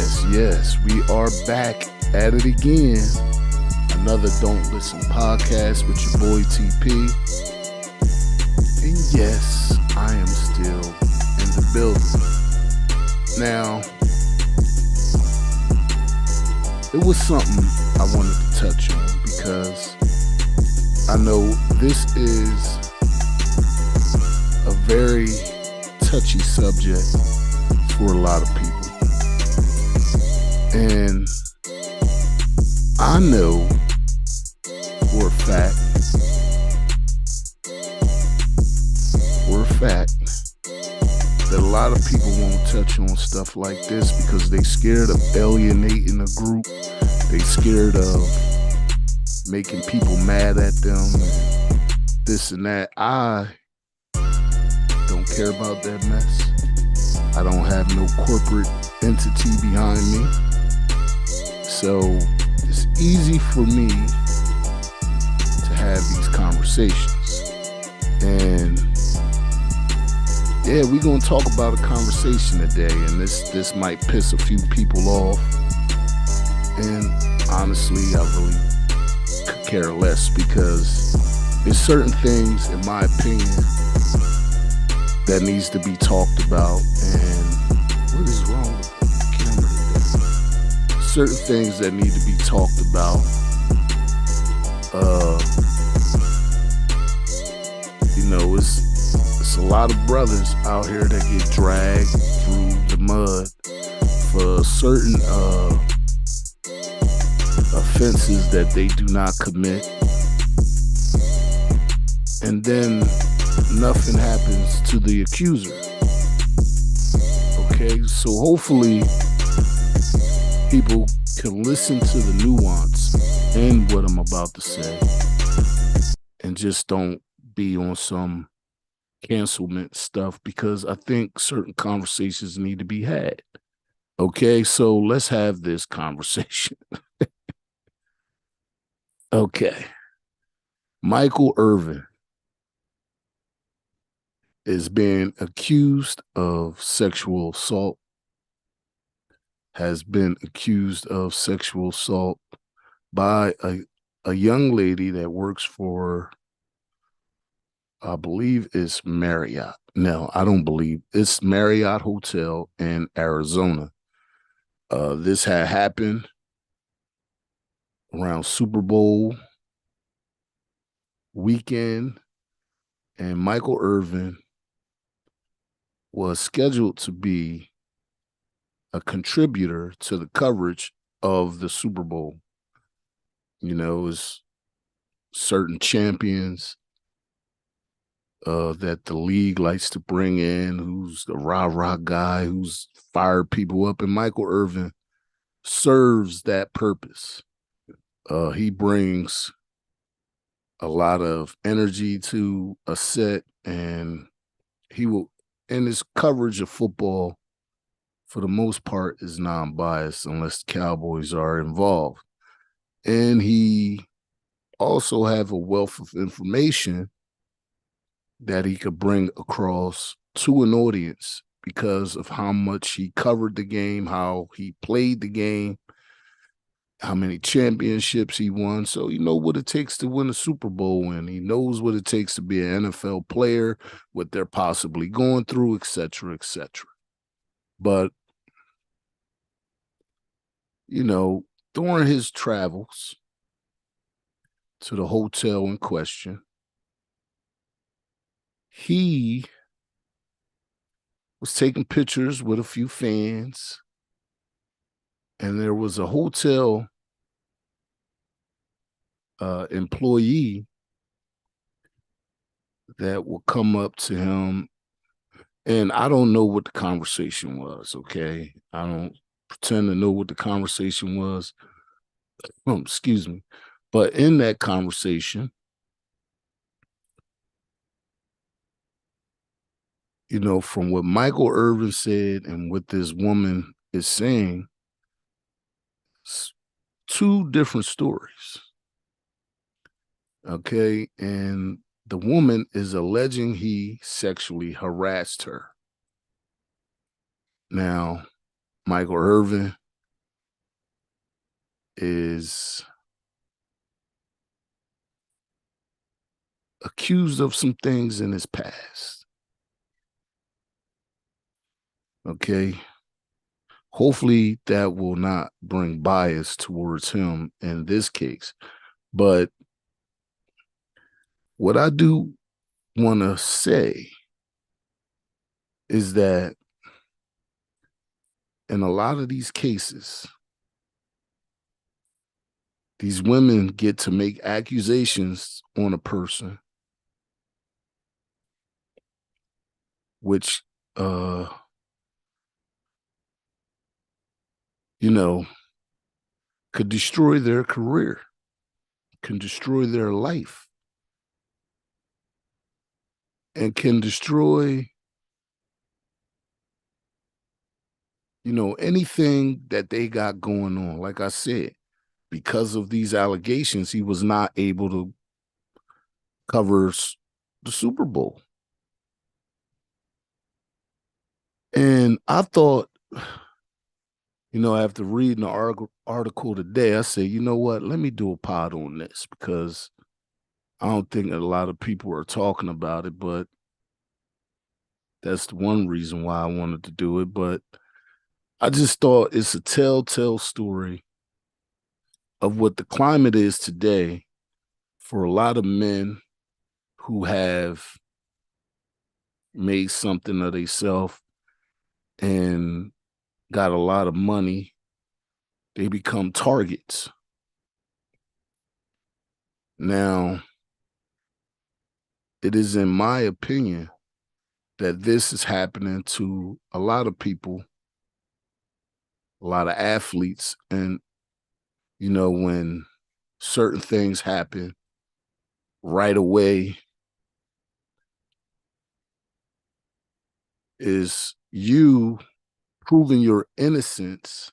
Yes, we are back at it again. Another Don't Listen podcast with your boy TP. And yes, I am still in the building. Now, it was something I wanted to touch on because I know this is a very touchy subject for a lot of people. And I know for a fact that a lot of people won't touch on stuff like this because they scared of alienating a group. They scared of making people mad at them and this and that. I don't care about that mess. I don't have no corporate entity behind me. So it's easy for me to have these conversations. And yeah, we're going to talk about a conversation today, and this might piss a few people off. And honestly, I really could care less because there's certain things, in my opinion, that needs to be talked about. And what is wrong with the camera today? Certain things that need to be talked about. It's a lot of brothers out here that get dragged through the mud for certain offenses that they do not commit. And then nothing happens to the accuser. Okay, so hopefully people can listen to the nuance in what I'm about to say and just don't be on some cancelment stuff, because I think certain conversations need to be had. Okay, so let's have this conversation. Okay. Micheal Irvin is being accused of sexual assault, has been accused of sexual assault by a young lady that works for, I believe it's Marriott. No, I don't believe. It's Marriott Hotel in Arizona. This had happened around Super Bowl weekend, and Micheal Irvin was scheduled to be a contributor to the coverage of the Super Bowl. You know, it was certain champions that the league likes to bring in, who's the rah-rah guy, who's fired people up, and Micheal Irvin serves that purpose. He brings a lot of energy to a set, and he will, and his coverage of football, for the most part, is non-biased unless the Cowboys are involved. And he also have a wealth of information that he could bring across to an audience because of how much he covered the game, how he played the game, how many championships he won. So he knows what it takes to win a Super Bowl, and he knows what it takes to be an NFL player, what they're possibly going through, et cetera, et cetera. But, you know, during his travels to the hotel in question, he was taking pictures with a few fans, and there was a hotel employee that will come up to him, and I don't know what the conversation was, okay? I don't pretend to know what the conversation was. Excuse me. But in that conversation, you know, from what Micheal Irvin said and what this woman is saying, two different stories. Okay. And the woman is alleging he sexually harassed her. Now, Micheal Irvin is accused of some things in his past. Okay. Hopefully that will not bring bias towards him in this case. But what I do want to say is that in a lot of these cases, these women get to make accusations on a person, which, you know, could destroy their career, can destroy their life, and can destroy, anything that they got going on. Like I said, because of these allegations, he was not able to cover the Super Bowl. And I thought, after reading the article today, I said, you know what? Let me do a pod on this because I don't think that a lot of people are talking about it, but that's the one reason why I wanted to do it. But I just thought it's a telltale story of what the climate is today for a lot of men who have made something of themselves and got a lot of money. They become targets. Now, it is in my opinion that this is happening to a lot of people, a lot of athletes. And, when certain things happen right away, is you proving your innocence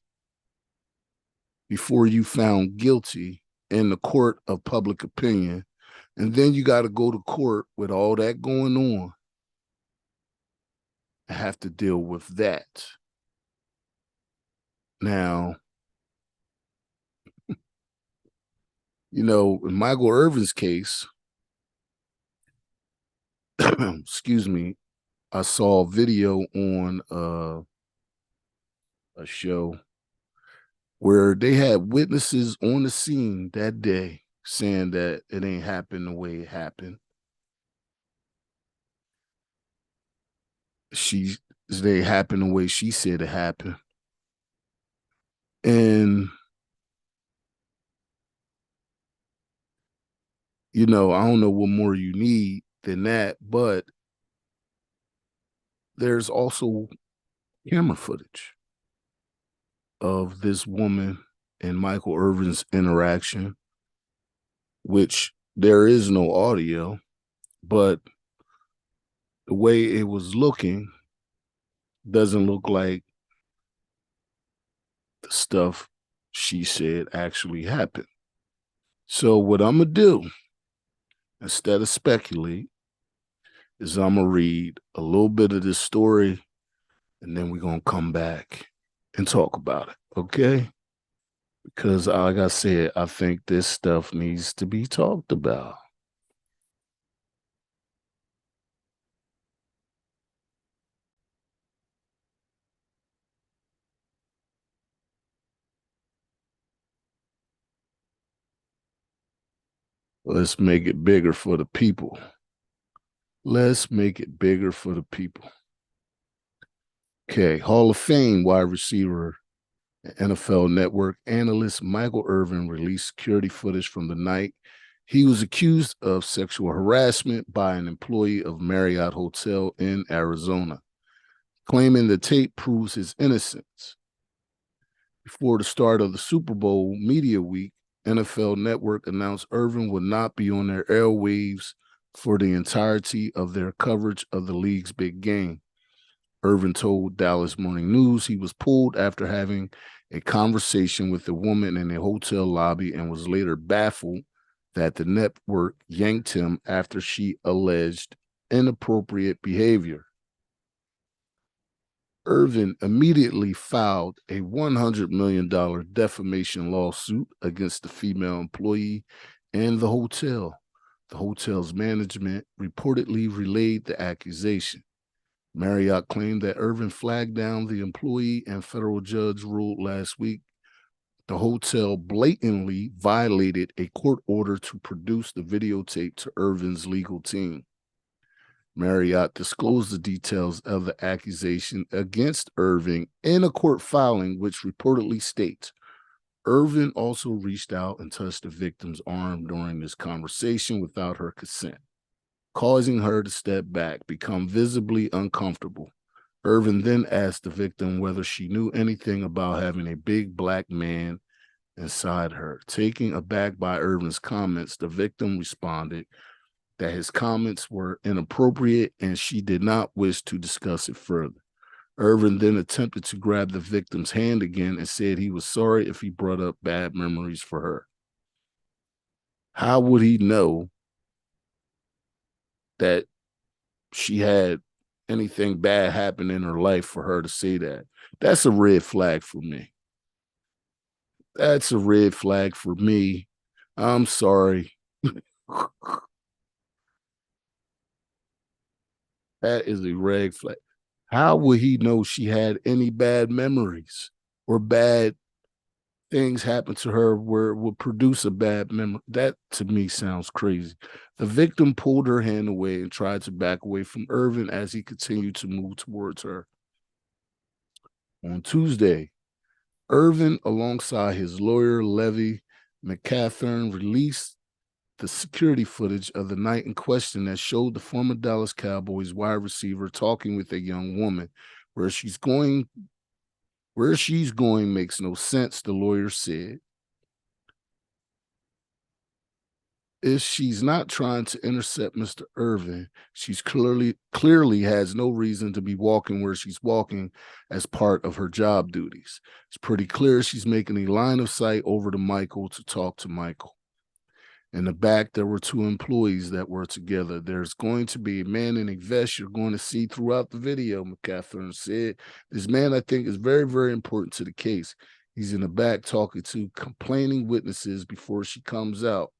before you found guilty in the court of public opinion. And then you got to go to court with all that going on and have to deal with that. Now, in Micheal Irvin's case, excuse me, I saw a video on a show where they had witnesses on the scene that day saying that it ain't happened the way it happened. They happened the way she said it happened. And, I don't know what more you need than that, but there's also camera footage of this woman and Micheal Irvin's interaction, which there is no audio, but the way it was looking doesn't look like the stuff she said actually happened. So what I'm going to do, instead of speculate, is I'm going to read a little bit of this story, and then we're going to come back and talk about it, okay? Because like I said, I think this stuff needs to be talked about. Let's make it bigger for the people. Let's make it bigger for the people. Okay, Hall of Fame wide receiver, NFL Network analyst Micheal Irvin released security footage from the night he was accused of sexual harassment by an employee of Marriott Hotel in Arizona, claiming the tape proves his innocence. Before the start of the Super Bowl media week, NFL Network announced Irvin would not be on their airwaves for the entirety of their coverage of the league's big game. Irvin told Dallas Morning News he was pulled after having a conversation with a woman in a hotel lobby and was later baffled that the network yanked him after she alleged inappropriate behavior. Irvin immediately filed a $100 million defamation lawsuit against the female employee and the hotel. The hotel's management reportedly relayed the accusation. Marriott claimed that Irvin flagged down the employee, and federal judge ruled last week the hotel blatantly violated a court order to produce the videotape to Irvin's legal team. Marriott disclosed the details of the accusation against Irvin in a court filing, which reportedly states Irvin also reached out and touched the victim's arm during this conversation without her consent, causing her to step back, become visibly uncomfortable. Irvin then asked the victim whether she knew anything about having a big black man inside her. Taken aback by Irvin's comments, the victim responded that his comments were inappropriate and she did not wish to discuss it further. Irvin then attempted to grab the victim's hand again and said he was sorry if he brought up bad memories for her. How would he know that she had anything bad happen in her life for her to say that? That's a red flag for me. That's a red flag for me. I'm sorry. That is a red flag. How would he know she had any bad memories or bad things happen to her where it would produce a bad memory? That to me sounds crazy. The victim pulled her hand away and tried to back away from Irvin as he continued to move towards her. On Tuesday, Irvin, alongside his lawyer, Levy McCathern, released the security footage of the night in question that showed the former Dallas Cowboys wide receiver talking with a young woman. Where she's going makes no sense, the lawyer said. If she's not trying to intercept Mr. Irvin, she's clearly has no reason to be walking where she's walking as part of her job duties. It's pretty clear she's making a line of sight over to Michael to talk to Michael. In the back, there were two employees that were together. There's going to be a man in a vest you're going to see throughout the video, McCathern said. This man, I think, is very, very important to the case. He's in the back talking to complaining witnesses before she comes out.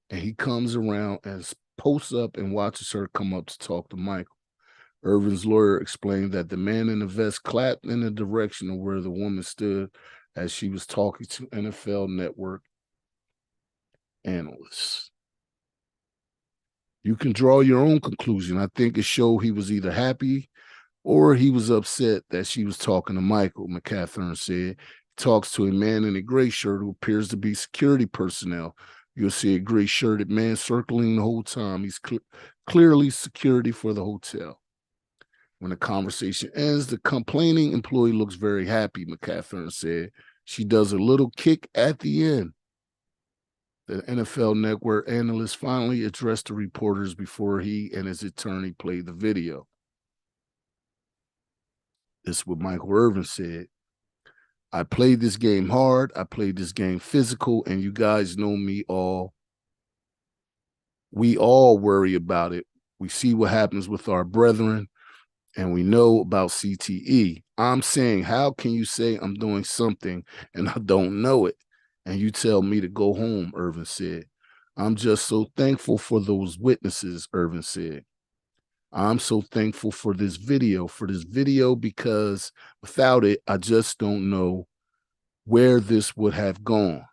And he comes around and posts up and watches her come up to talk to Michael. Irvin's lawyer explained that the man in the vest clapped in the direction of where the woman stood as she was talking to NFL Network analysts. You can draw your own conclusion. I think it showed he was either happy or he was upset that she was talking to Michael, McCathern said. He talks to a man in a gray shirt who appears to be security personnel. You'll see a gray shirted man circling the whole time. He's clearly security for the hotel. When the conversation ends, the complaining employee looks very happy, McCathern said. She does a little kick at the end. The NFL Network analyst finally addressed the reporters before he and his attorney played the video. This is what Michael Irvin said. I played this game hard. I played this game physical, and you guys know me all. We all worry about it. We see what happens with our brethren, and we know about CTE. I'm saying, how can you say I'm doing something and I don't know it? And you tell me to go home, Irvin said. I'm just so thankful for those witnesses, Irvin said. I'm so thankful for this video, because without it, I just don't know where this would have gone.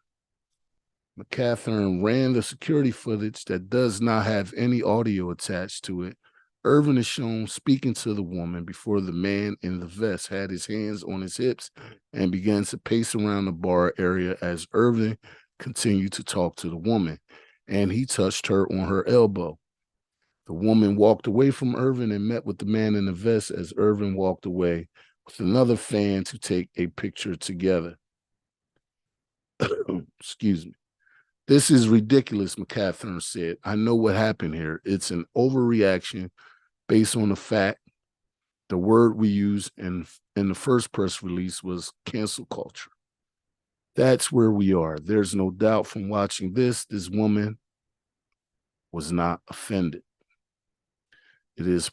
McCathern ran the security footage that does not have any audio attached to it. Irvin is shown speaking to the woman before the man in the vest had his hands on his hips and began to pace around the bar area as Irvin continued to talk to the woman, and he touched her on her elbow. The woman walked away from Irvin and met with the man in the vest as Irvin walked away with another fan to take a picture together. Excuse me. This is ridiculous, McCathern said. I know what happened here. It's an overreaction based on the fact the word we used in the first press release was cancel culture. That's where we are. There's no doubt from watching this woman was not offended. It is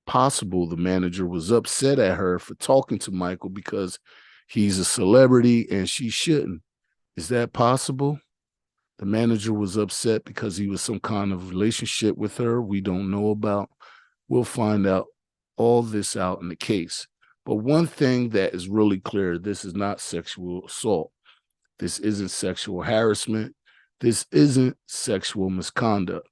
possible the manager was upset at her for talking to Michael because he's a celebrity and she shouldn't? Is that possible? The manager was upset because he was some kind of relationship with her we don't know about. We'll find out all this out in the case. But one thing that is really clear, this is not sexual assault. This isn't sexual harassment. This isn't sexual misconduct.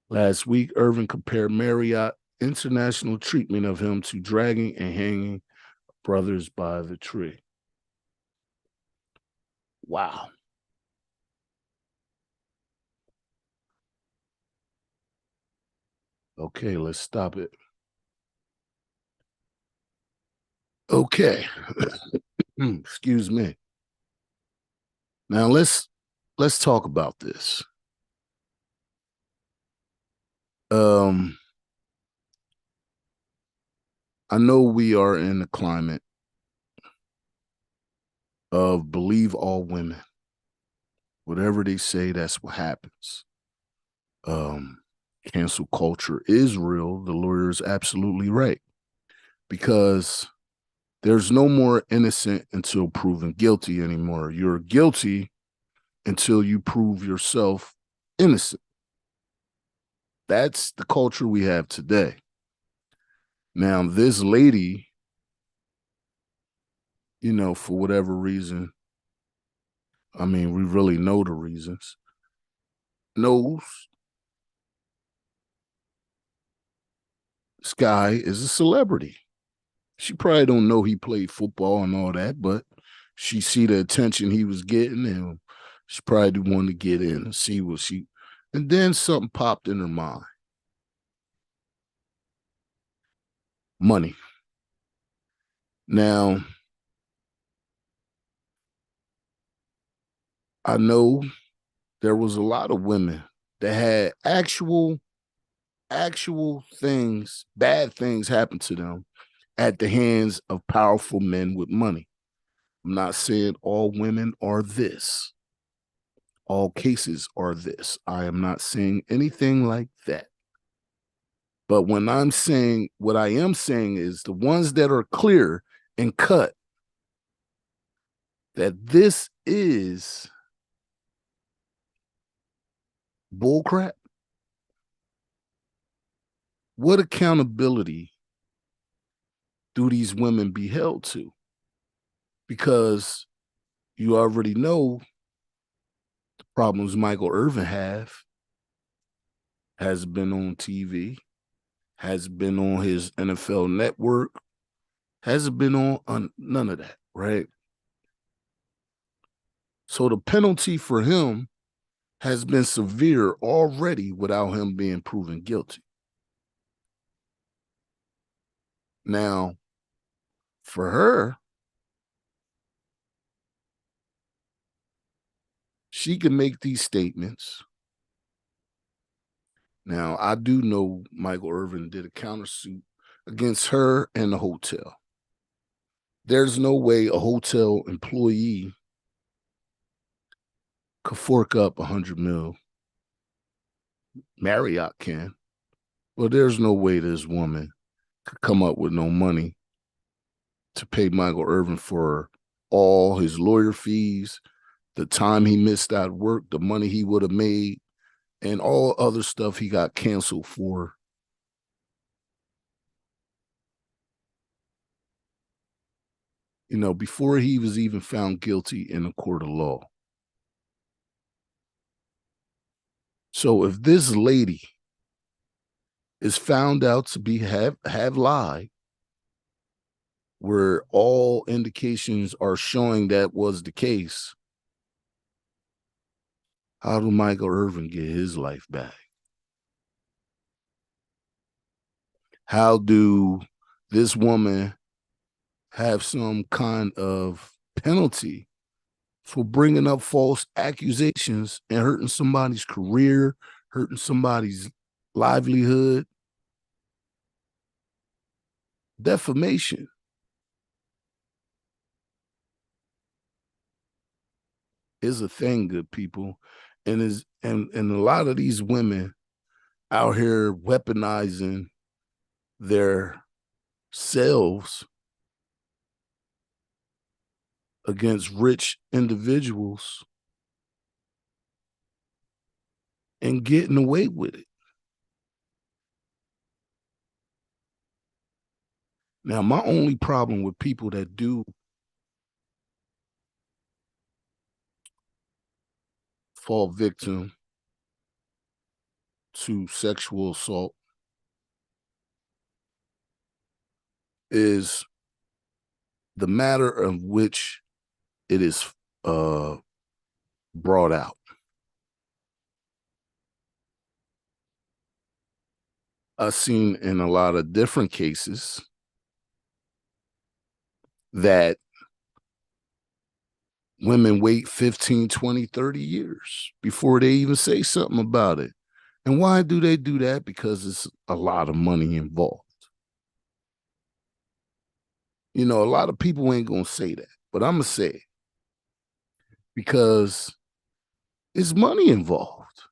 Last week, Irvin compared Marriott international treatment of him to dragging and hanging brothers by the tree. Wow. Okay, let's stop it. Okay. Excuse me. Now let's talk about this. Um I know we are in a climate of believe all women. Whatever they say, that's what happens. Um, Cancel culture is real. The lawyer is absolutely right because there's no more innocent until proven guilty anymore. You're guilty until you prove yourself innocent. That's the culture we have today. Now, this lady, for whatever reason, I mean, we really know the reasons, knows Sky is a celebrity. She probably don't know he played football and all that, but she see the attention he was getting, and she probably wanted to get in and see what she. And then something popped in her mind: money. Now, I know there was a lot of women that had actual things, bad things happen to them at the hands of powerful men with money. I'm not saying all women are this. All cases are this. I am not saying anything like that. But when I'm saying what I am saying is the ones that are clear and cut that this is bullcrap. What accountability do these women be held to? Because you already know the problems Micheal Irvin has been on TV, has been on his NFL network, hasn't been on none of that, right? So the penalty for him has been severe already without him being proven guilty. Now, for her, she can make these statements. Now, I do know Micheal Irvin did a countersuit against her and the hotel. There's no way a hotel employee could fork up 100 mil. Marriott can. Well, there's no way this woman could come up with no money to pay Micheal Irvin for all his lawyer fees, the time he missed out work, the money he would have made, and all other stuff he got canceled for. Before he was even found guilty in a court of law. So if this lady is found out to be have lied, where all indications are showing that was the case, how do Micheal Irvin get his life back? How do this woman have some kind of penalty for bringing up false accusations and hurting somebody's career, hurting somebody's livelihood? Defamation is a thing, good people. And a lot of these women out here weaponizing their selves against rich individuals and getting away with it. Now, my only problem with people that do fall victim to sexual assault is the matter of which it is brought out. I've seen in a lot of different cases that women wait 15, 20, 30 years before they even say something about it. And why do they do that? Because it's a lot of money involved. You know, a lot of people ain't going to say that, but I'm going to say it because it's money involved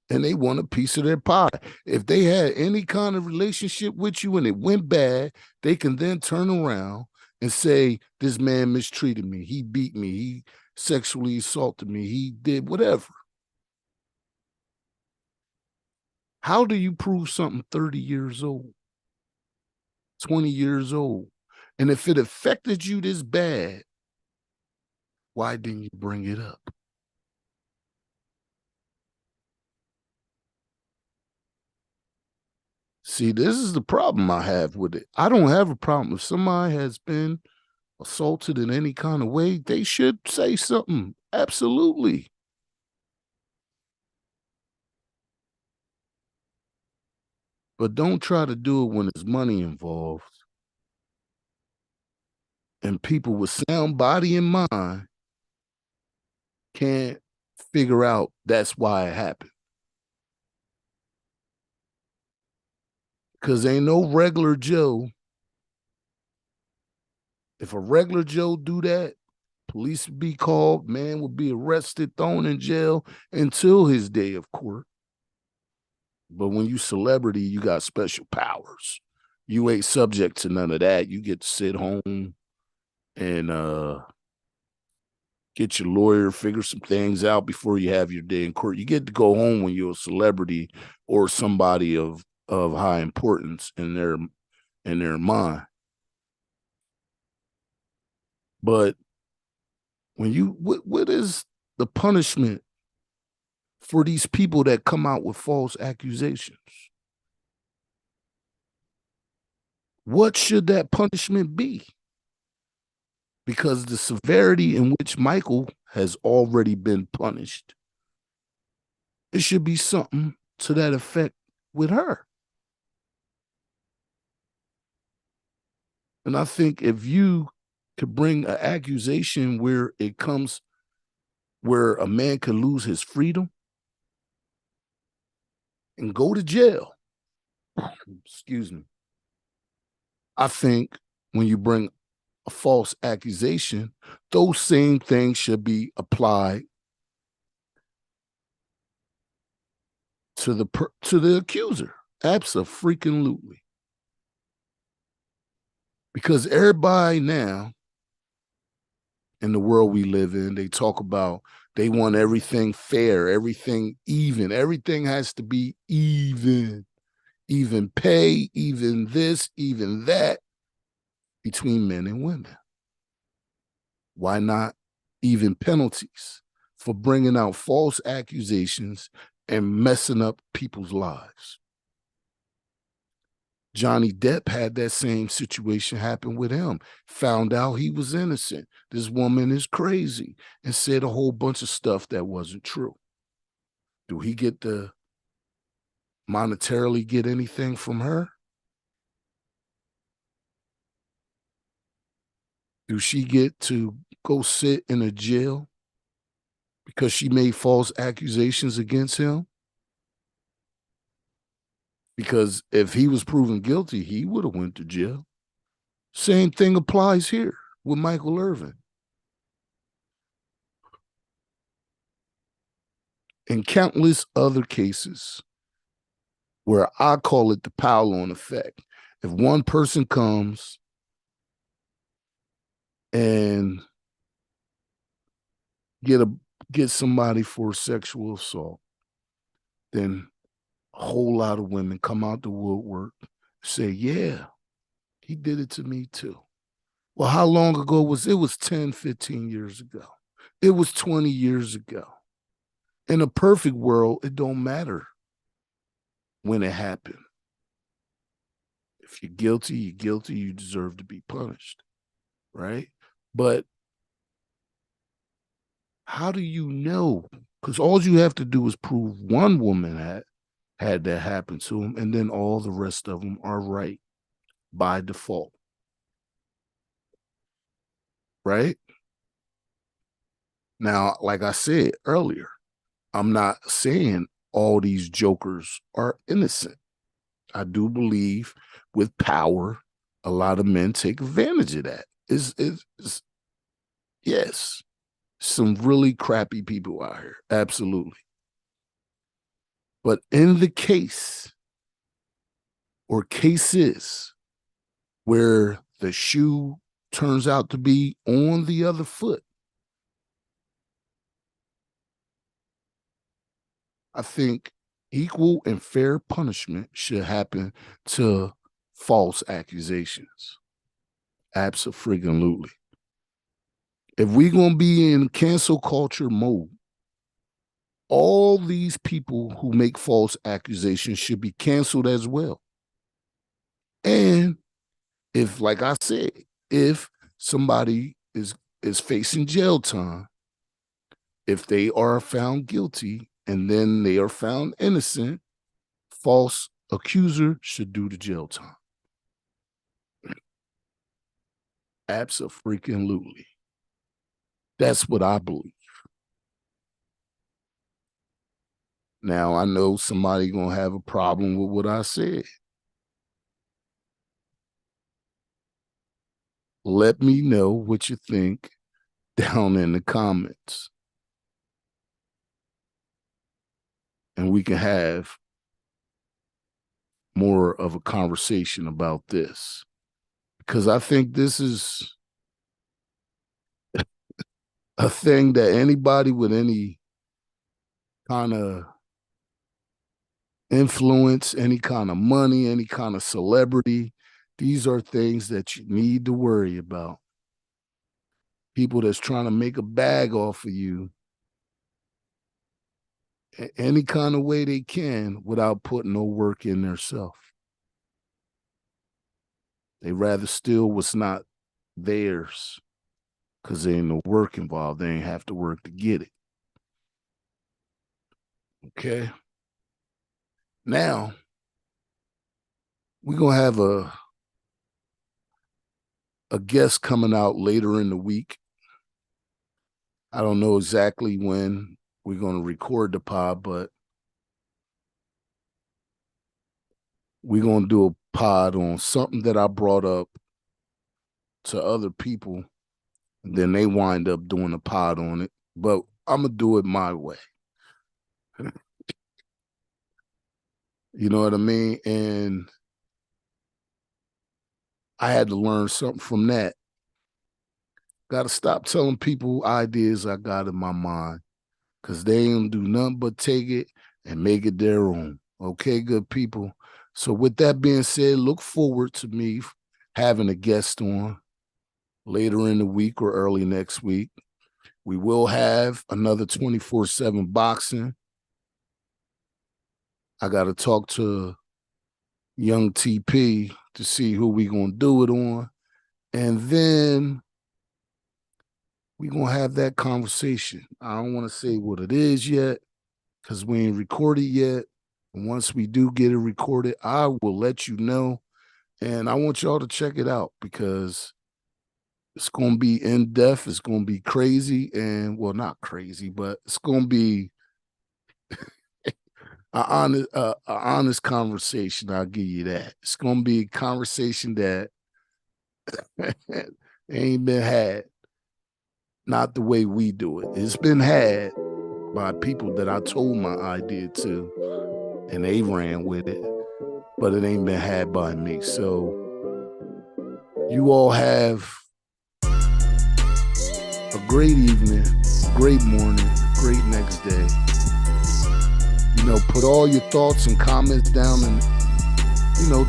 and they want a piece of their pie. If they had any kind of relationship with you and it went bad, they can then turn around and say, this man mistreated me. He beat me. He sexually assaulted me. He did whatever. How do you prove something 30 years old, 20 years old? And if it affected you this bad, why didn't you bring it up? See, this is the problem I have with it. I don't have a problem if somebody has been assaulted in any kind of way. They should say something. Absolutely. But don't try to do it when there's money involved. And people with sound body and mind can't figure out that's why it happened. Because ain't no regular Joe. If a regular Joe do that, police would be called, man would be arrested, thrown in jail until his day of court. But when you celebrity, you got special powers. You ain't subject to none of that. You get to sit home and get your lawyer, figure some things out before you have your day in court. You get to go home when you're a celebrity or somebody of high importance in their mind. But when you what is the punishment for these people that come out with false accusations? What should that punishment be? Because the severity in which Michael has already been punished, it should be something to that effect with her. And I think if you could bring an accusation where it comes where a man could lose his freedom and go to jail, excuse me, I think when you bring a false accusation, those same things should be applied to the accuser. Absolutely. Because everybody now in the world we live in, they talk about they want everything fair, everything even, everything has to be even pay, even this, even that between men and women. Why not even penalties for bringing out false accusations and messing up people's lives? Johnny Depp had that same situation happen with him. Found out he was innocent. This woman is crazy and said a whole bunch of stuff that wasn't true. Do he get to monetarily get anything from her? Do she get to go sit in a jail because she made false accusations against him? Because if he was proven guilty, he would have went to jail. Same thing applies here with Micheal Irvin. In countless other cases where I call it the pile-on effect. If one person comes and get somebody for sexual assault, then a whole lot of women come out the woodwork, say, yeah, he did it to me too. Well, how long ago was it? It was 10, 15 years ago. It was 20 years ago. In a perfect world, it don't matter when it happened. If you're guilty, you're guilty, you deserve to be punished, right? But how do you know? Because all you have to do is prove one woman had that happen to them, and then all the rest of them are right by default, right? Now, like I said earlier, I'm not saying all these jokers are innocent. I do believe with power, a lot of men take advantage of that. Yes, some really crappy people out here. Absolutely. But in the case or cases where the shoe turns out to be on the other foot, I think equal and fair punishment should happen to false accusations. Absolutely. If we're going to be in cancel culture mode, all these people who make false accusations should be canceled as well. And if, like I said, if somebody is facing jail time, if they are found guilty and then they are found innocent, false accuser should do the jail time. Absolutely. That's what I believe. Now, I know somebody gonna have a problem with what I said. Let me know what you think down in the comments. And we can have more of a conversation about this. Because I think this is a thing that anybody with any kind of influence, any kind of money, any kind of celebrity, these are things that you need to worry about. People that's trying to make a bag off of you any kind of way they can without putting no work in themselves. They rather steal what's not theirs because there ain't no work involved. They ain't have to work to get it. Okay. Now, we're going to have a guest coming out later in the week. I don't know exactly when we're going to record the pod, but we're going to do a pod on something that I brought up to other people. And then they wind up doing a pod on it. But I'm going to do it my way. You know what I mean? And I had to learn something from that. Got to stop telling people ideas I got in my mind because they ain't do nothing but take it and make it their own. Okay, good people. So with that being said, look forward to me having a guest on later in the week or early next week. We will have another 24/7 boxing. I got to talk to young TP to see who we going to do it on. And then we going to have that conversation. I don't want to say what it is yet because we ain't recorded yet. And once we do get it recorded, I will let you know. And I want y'all to check it out because it's going to be in depth. It's going to be crazy. And well, not crazy, but it's going to be an honest conversation. I'll give you that. It's going to be a conversation that ain't been had. Not the way we do it. It's been had by people that I told my idea to, and they ran with it. but it ain't been had by me. So you all have a great evening, great morning, great next day. You know, put all your thoughts and comments down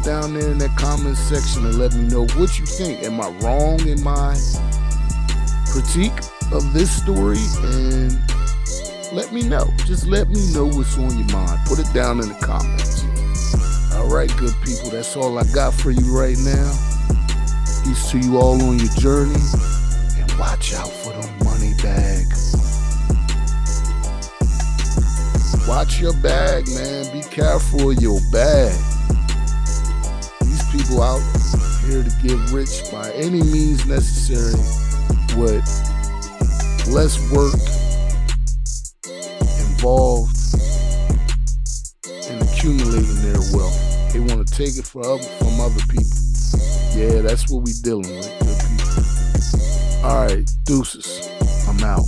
down there in that comment section and let me know what you think. Am I wrong in my critique of this story? And let me know. Just let me know what's on your mind. Put it down in the comments. All right, good people. That's all I got for you right now. Peace to you all on your journey. And watch out for them money bags. Watch your bag, man. Be careful of your bag. These people out here to get rich by any means necessary with less work involved in accumulating their wealth. They want to take it from other people. Yeah, that's what we dealing with, good people. All right, deuces. I'm out.